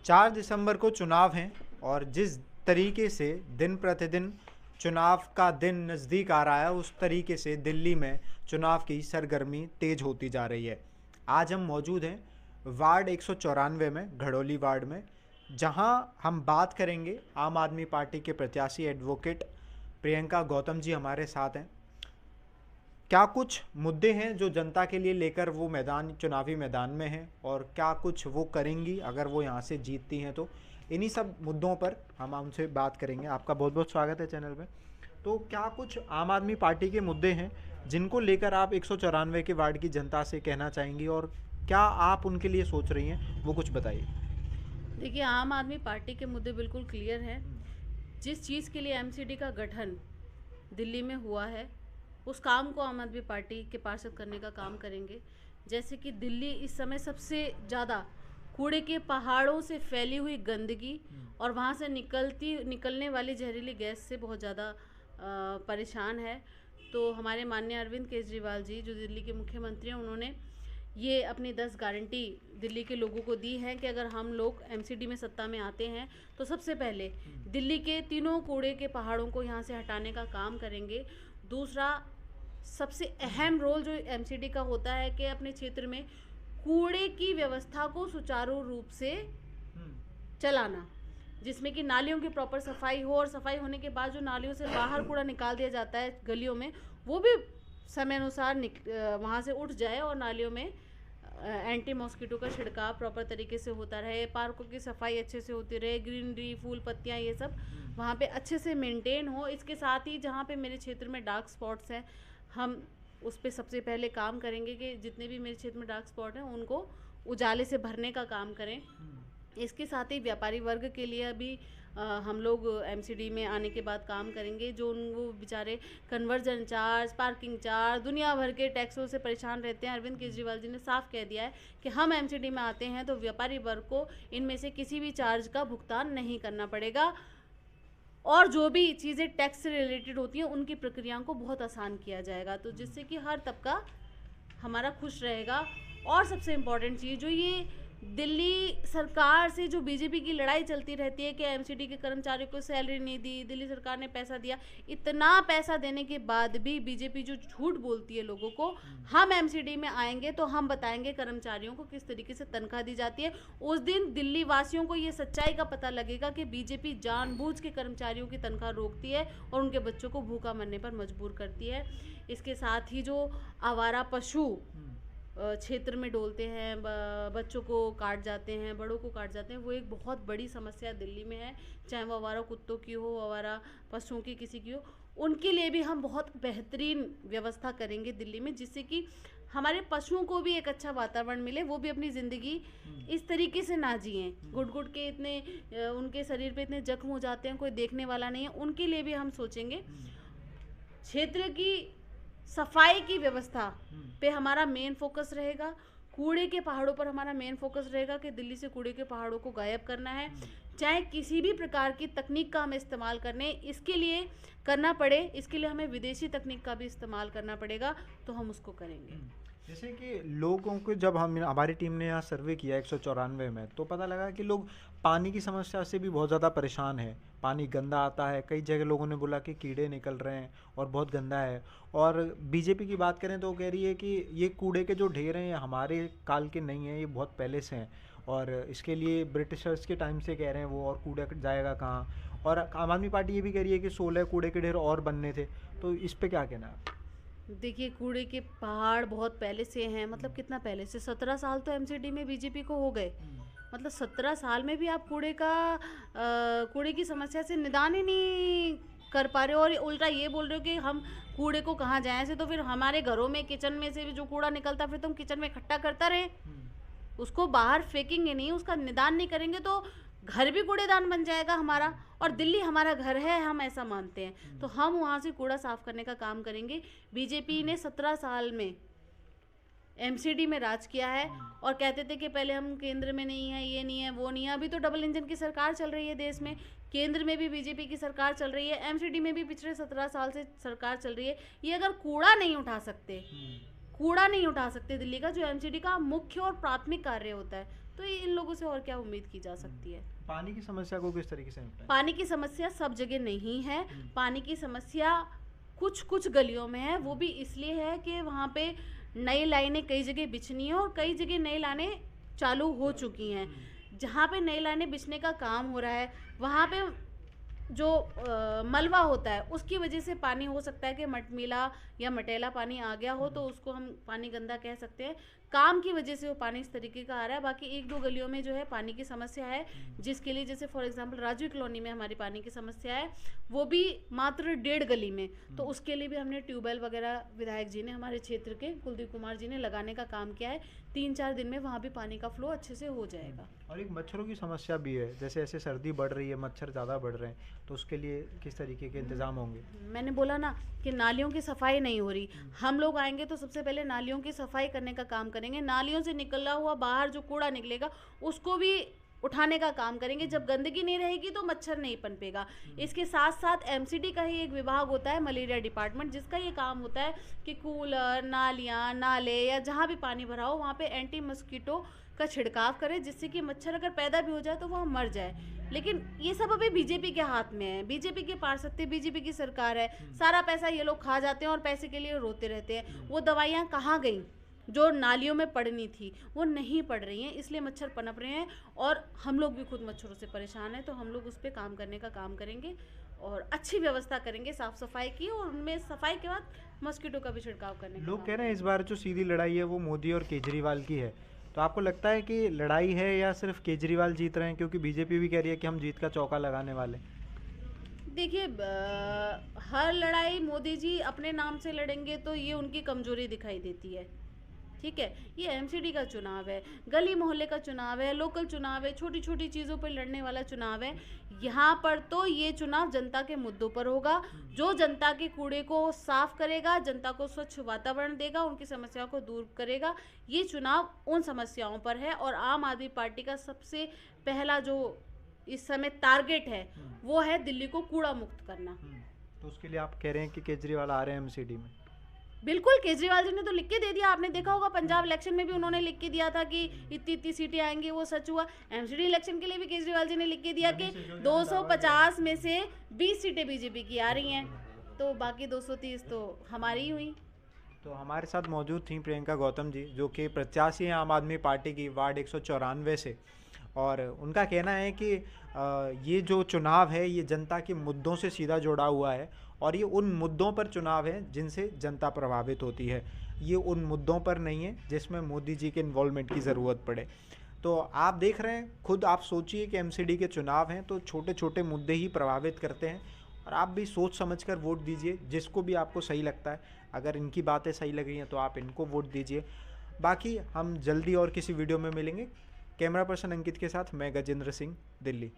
4 दिसंबर को चुनाव हैं और जिस तरीके से दिन प्रतिदिन चुनाव का दिन नज़दीक आ रहा है उस तरीके से दिल्ली में चुनाव की सरगर्मी तेज होती जा रही है। आज हम मौजूद हैं वार्ड 194 में, घड़ोली वार्ड में, जहां हम बात करेंगे आम आदमी पार्टी के प्रत्याशी एडवोकेट प्रियंका गौतम जी हमारे साथ हैं। क्या कुछ मुद्दे हैं जो जनता के लिए लेकर वो चुनावी मैदान में हैं और क्या कुछ वो करेंगी अगर वो यहाँ से जीतती हैं, तो इन्हीं सब मुद्दों पर हम उनसे बात करेंगे। आपका बहुत बहुत स्वागत है चैनल पे। तो क्या कुछ आम आदमी पार्टी के मुद्दे हैं जिनको लेकर आप 194 के वार्ड की जनता से कहना चाहेंगी और क्या आप उनके लिए सोच रही हैं, वो कुछ बताइए। देखिए, आम आदमी पार्टी के मुद्दे बिल्कुल क्लियर हैं। जिस चीज़ के लिए एमसीडी का गठन दिल्ली में हुआ है उस काम को आम आदमी पार्टी के पार्षद करने का काम करेंगे। जैसे कि दिल्ली इस समय सबसे ज़्यादा कूड़े के पहाड़ों से फैली हुई गंदगी और वहाँ से निकलने वाली जहरीली गैस से बहुत ज़्यादा परेशान है। तो हमारे माननीय अरविंद केजरीवाल जी, जो दिल्ली के मुख्यमंत्री हैं, उन्होंने ये अपनी 10 गारंटी दिल्ली के लोगों को दी है कि अगर हम लोग एमसीडी में सत्ता में आते हैं तो सबसे पहले दिल्ली के तीनों कूड़े के पहाड़ों को यहाँ से हटाने का काम करेंगे। दूसरा, सबसे अहम रोल जो एमसीडी का होता है कि अपने क्षेत्र में कूड़े की व्यवस्था को सुचारू रूप से चलाना, जिसमें कि नालियों की प्रॉपर सफाई हो और सफाई होने के बाद जो नालियों से बाहर कूड़ा निकाल दिया जाता है गलियों में, वो भी समय अनुसार वहाँ से उठ जाए और नालियों में एंटी मॉस्किटो का छिड़काव प्रॉपर तरीके से होता रहे, पार्कों की सफाई अच्छे से होती रहे, ग्रीनरी, फूल पत्तियाँ, ये सब वहाँ पे अच्छे से मेंटेन हो। इसके साथ ही जहाँ पे मेरे क्षेत्र में डार्क स्पॉट्स हैं, हम उस पर सबसे पहले काम करेंगे कि जितने भी मेरे क्षेत्र में डार्क स्पॉट हैं उनको उजाले से भरने का काम करें। इसके साथ ही व्यापारी वर्ग के लिए अभी हम लोग एमसीडी में आने के बाद काम करेंगे। जो वो बेचारे कन्वर्जन चार्ज, पार्किंग चार्ज, दुनिया भर के टैक्सों से परेशान रहते हैं, अरविंद केजरीवाल जी ने साफ कह दिया है कि हम एमसीडी में आते हैं तो व्यापारी वर्ग को इनमें से किसी भी चार्ज का भुगतान नहीं करना पड़ेगा और जो भी चीज़ें टैक्स से रिलेटेड होती हैं उनकी प्रक्रियाओं को बहुत आसान किया जाएगा, तो जिससे कि हर तबका हमारा खुश रहेगा। और सबसे इम्पॉर्टेंट चीज़, जो ये दिल्ली सरकार से जो बीजेपी की लड़ाई चलती रहती है कि एमसीडी के कर्मचारियों को सैलरी नहीं दी, दिल्ली सरकार ने पैसा दिया, इतना पैसा देने के बाद भी बीजेपी जो झूठ बोलती है लोगों को, हम एमसीडी में आएंगे तो हम बताएंगे कर्मचारियों को किस तरीके से तनख्वाह दी जाती है। उस दिन दिल्ली वासियों को ये सच्चाई का पता लगेगा कि बीजेपी जानबूझ के कर्मचारियों की तनख्वाह रोकती है और उनके बच्चों को भूखा मरने पर मजबूर करती है। इसके साथ ही जो आवारा पशु क्षेत्र में डोलते हैं, बच्चों को काट जाते हैं, बड़ों को काट जाते हैं, वो एक बहुत बड़ी समस्या दिल्ली में है। चाहे वो आवारा कुत्तों की हो, आवारा पशुओं की, किसी की हो, उनके लिए भी हम बहुत बेहतरीन व्यवस्था करेंगे दिल्ली में, जिससे कि हमारे पशुओं को भी एक अच्छा वातावरण मिले, वो भी अपनी ज़िंदगी इस तरीके से ना जिएं, घुट घुट के इतने उनके शरीर पे इतने जख्म हो जाते हैं, कोई देखने वाला नहीं है, उनके लिए भी हम सोचेंगे। क्षेत्र की सफाई की व्यवस्था पे हमारा मेन फोकस रहेगा। कूड़े के पहाड़ों पर हमारा मेन फोकस रहेगा कि दिल्ली से कूड़े के पहाड़ों को गायब करना है। चाहे किसी भी प्रकार की तकनीक का हमें इस्तेमाल इसके लिए करना पड़े, इसके लिए हमें विदेशी तकनीक का भी इस्तेमाल करना पड़ेगा, तो हम उसको करेंगे। जैसे कि लोगों को, जब हमारी टीम ने यहाँ सर्वे किया 194 में, तो पता लगा कि लोग पानी की समस्या से भी बहुत ज़्यादा परेशान है। पानी गंदा आता है, कई जगह लोगों ने बोला कि कीड़े निकल रहे हैं और बहुत गंदा है। और बीजेपी की बात करें तो वो कह रही है कि ये कूड़े के जो ढेर हैं हमारे काल के नहीं हैं, ये बहुत पहले से हैं और इसके लिए ब्रिटिशर्स के टाइम से कह रहे हैं वो, और कूड़ा जाएगा कहाँ। और आम आदमी पार्टी ये भी कह रही है कि 16 कूड़े के ढेर और बनने थे, तो इस पर क्या कहना है? देखिए, कूड़े के पहाड़ बहुत पहले से हैं, मतलब कितना पहले से, 17 साल तो एमसीडी में बीजेपी को हो गए। मतलब 17 साल में भी आप कूड़े की समस्या से निदान ही नहीं कर पा रहे हो और उल्टा ये बोल रहे हो कि हम कूड़े को कहाँ जाए से, तो फिर हमारे घरों में, किचन में से भी जो कूड़ा निकलता फिर तुम किचन में इकट्ठा करता रहे, उसको बाहर फेंकेंगे नहीं, उसका निदान नहीं करेंगे तो घर भी कूड़ेदान बन जाएगा हमारा। और दिल्ली हमारा घर है, हम ऐसा मानते हैं, तो हम वहाँ से कूड़ा साफ करने का काम करेंगे। बीजेपी ने 17 साल में एमसीडी में राज किया है और कहते थे कि पहले हम केंद्र में नहीं है, ये नहीं है, वो नहीं है। अभी तो डबल इंजन की सरकार चल रही है देश में, केंद्र में भी बीजेपी की सरकार चल रही है, एमसीडी में भी पिछले 17 साल से सरकार चल रही है। ये अगर कूड़ा नहीं उठा सकते दिल्ली का, जो एमसीडी का मुख्य और प्राथमिक कार्य होता है, तो इन लोगों से और क्या उम्मीद की जा सकती है। पानी की समस्या को किस तरीके से निपटाएं? पानी की समस्या सब जगह नहीं है। पानी की समस्या कुछ कुछ गलियों में है, वो भी इसलिए है कि वहाँ पे नई लाइनें कई जगह बिछनी है और कई जगह नई लाइनें चालू हो चुकी हैं। जहाँ पे नई लाइनें बिछने का काम हो रहा है वहाँ पे जो मलबा होता है उसकी वजह से पानी हो सकता है कि मटमीला या मटेला पानी आ गया हो, तो उसको हम पानी गंदा कह सकते हैं। काम की वजह से वो पानी इस तरीके का आ रहा है। बाकी एक दो गलियों में जो है पानी की समस्या है, जिसके लिए जैसे फॉर एग्जांपल राजू कॉलोनी में हमारी पानी की समस्या है, वो भी मात्र 1.5 गली में। तो उसके लिए भी हमने ट्यूबवेल वगैरह विधायक जी ने, हमारे क्षेत्र के कुलदीप कुमार जी ने लगाने का काम किया है। 3-4 दिन में वहाँ भी पानी का फ्लो अच्छे से हो जाएगा। और एक मच्छरों की समस्या भी है, जैसे ऐसे सर्दी बढ़ रही है, मच्छर ज़्यादा बढ़ रहे हैं, तो उसके लिए किस तरीके के इंतजाम होंगे? मैंने बोला ना कि नालियों की सफाई नहीं हो रही। हम लोग आएंगे तो सबसे पहले नालियों की सफाई करने का काम करेंगे। नालियों से निकला हुआ बाहर जो कूड़ा निकलेगा उसको भी उठाने का काम करेंगे। जब गंदगी नहीं रहेगी तो मच्छर नहीं पनपेगा। इसके साथ साथ एमसीडी का ही एक विभाग होता है, मलेरिया डिपार्टमेंट, जिसका ये काम होता है कि कूलर, नालियाँ, नाले या जहाँ भी पानी भरा हो वहाँ पे एंटी मस्कीटो का छिड़काव करें, जिससे कि मच्छर अगर पैदा भी हो जाए तो वह मर जाए। लेकिन ये सब अभी बीजेपी के हाथ में है, बीजेपी के पार्षद, बीजेपी की सरकार है। सारा पैसा ये लोग खा जाते हैं और पैसे के लिए रोते रहते हैं। वो दवाइयाँ कहाँ गई जो नालियों में पड़नी थी? वो नहीं पड़ रही हैं, इसलिए मच्छर पनप रहे हैं। और हम लोग भी खुद मच्छरों से परेशान हैं, तो हम लोग उस पर काम करने का काम करेंगे और अच्छी व्यवस्था करेंगे साफ़ सफाई की, और उनमें सफाई के बाद मस्कीटो का भी छिड़काव करने का। लोग कह रहे हैं इस बार जो सीधी लड़ाई है वो मोदी और केजरीवाल की है, तो आपको लगता है कि लड़ाई है या सिर्फ केजरीवाल जीत रहे हैं? क्योंकि बीजेपी भी कह रही है कि हम जीत का चौका लगाने वाले। देखिए, हर लड़ाई मोदी जी अपने नाम से लड़ेंगे तो ये उनकी कमजोरी दिखाई देती है। ठीक है, ये एमसीडी का चुनाव है, गली मोहल्ले का चुनाव है, लोकल चुनाव है, छोटी छोटी चीज़ों पर लड़ने वाला चुनाव है। यहाँ पर तो ये चुनाव जनता के मुद्दों पर होगा। जो जनता के कूड़े को साफ करेगा, जनता को स्वच्छ वातावरण देगा, उनकी समस्याओं को दूर करेगा, ये चुनाव उन समस्याओं पर है। और आम आदमी पार्टी का सबसे पहला जो इस समय टारगेट है वो है दिल्ली को कूड़ा मुक्त करना। तो उसके लिए आप कह रहे हैं कि केजरीवाल आ रहे हैं एमसीडी में? बिल्कुल, केजरीवाल जी ने तो लिख के दे दिया। आपने देखा होगा पंजाब इलेक्शन में भी उन्होंने लिख के दिया था कि इतनी इतनी सीटें आएंगी, वो सच हुआ। एमसीडी इलेक्शन के लिए भी केजरीवाल जी ने लिख के दिया कि 250 में से 20 सीटें बीजेपी की आ रही हैं, तो बाकी 230 तो हमारी ही हुई। तो हमारे साथ मौजूद थी प्रियंका गौतम जी, जो कि प्रत्याशी हैं आम आदमी पार्टी की वार्ड 194 से, और उनका कहना है कि ये जो चुनाव है ये जनता के मुद्दों से सीधा जुड़ा हुआ है, और ये उन मुद्दों पर चुनाव है जिनसे जनता प्रभावित होती है। ये उन मुद्दों पर नहीं है जिसमें मोदी जी के इन्वॉल्वमेंट की ज़रूरत पड़े। तो आप देख रहे हैं, खुद आप सोचिए कि एमसीडी के चुनाव हैं तो छोटे छोटे मुद्दे ही प्रभावित करते हैं, और आप भी सोच समझकर वोट दीजिए जिसको भी आपको सही लगता है। अगर इनकी बातें सही लग रही हैं तो आप इनको वोट दीजिए। बाकी हम जल्दी और किसी वीडियो में मिलेंगे। कैमरा पर्सन अंकित के साथ मैं गजेंद्र सिंह, दिल्ली।